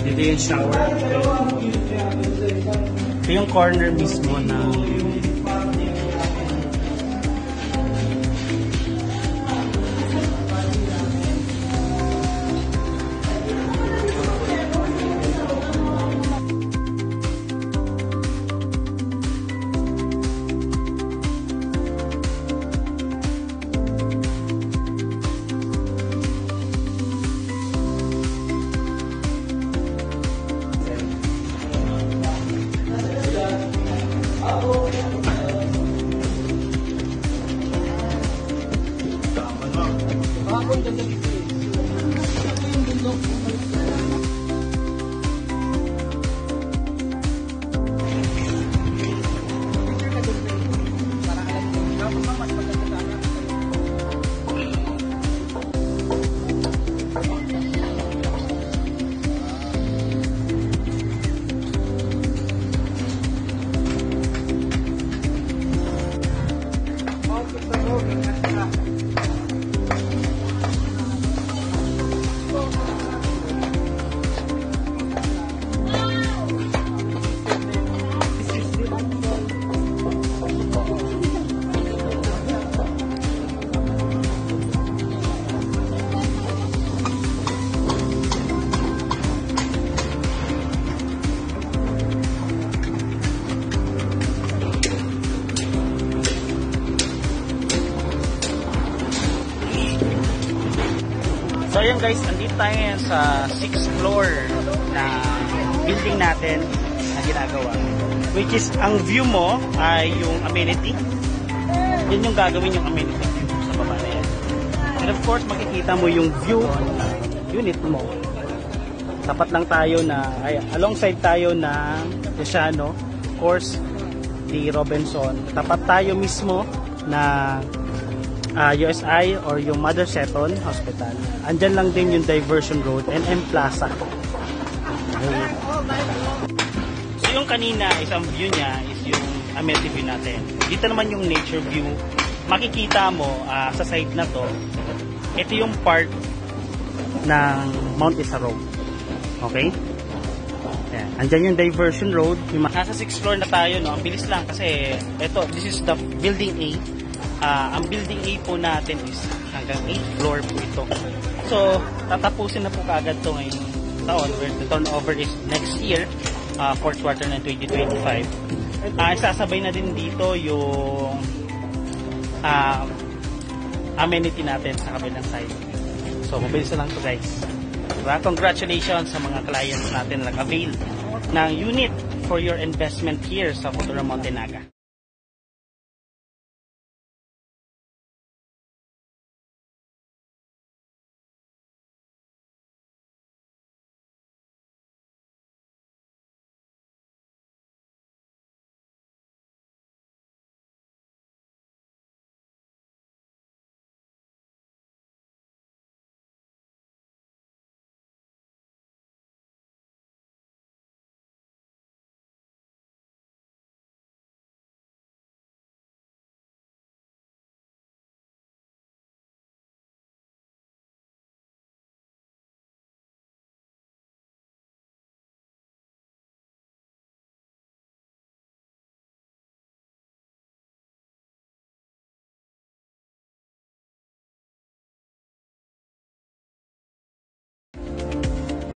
Dito yung shower. Ito yung corner mismo ng So ayun guys, andito tayo ngayon sa 6th floor na building natin na ginagawa. Which is, ang view mo ay yung amenity. Yun yung gagawin yung amenity sa baba na yan. And of course, makikita mo yung view unit mo. Tapat lang tayo na, alongside tayo ng Luciano, of course, di Robinson. Tapat tayo mismo na USI or yung Mother Seton Hospital. Andyan lang din yung Diversion Road and M Plaza. So yung kanina, isang view niya is yung amenity view natin. Dito naman yung nature view. Makikita mo sa side na to, ito yung part ng Mount Isarog. Okay? Ayan. Andyan yung Diversion Road. Nasa 6th floor na tayo, no? Ang bilis lang kasi ito, this is the building A. Ang building A po natin is hanggang 8th floor po ito. So, tatapusin na po kaagad ito ngayong taon where the turnover is next year, 4th quarter ng 2025. Isasabay na din dito yung amenity natin sa kabilang side. So, mabilis na lang ito guys. Diba? Congratulations sa mga clients natin na nag-avail ng unit for your investment here sa Futuro Montenaga.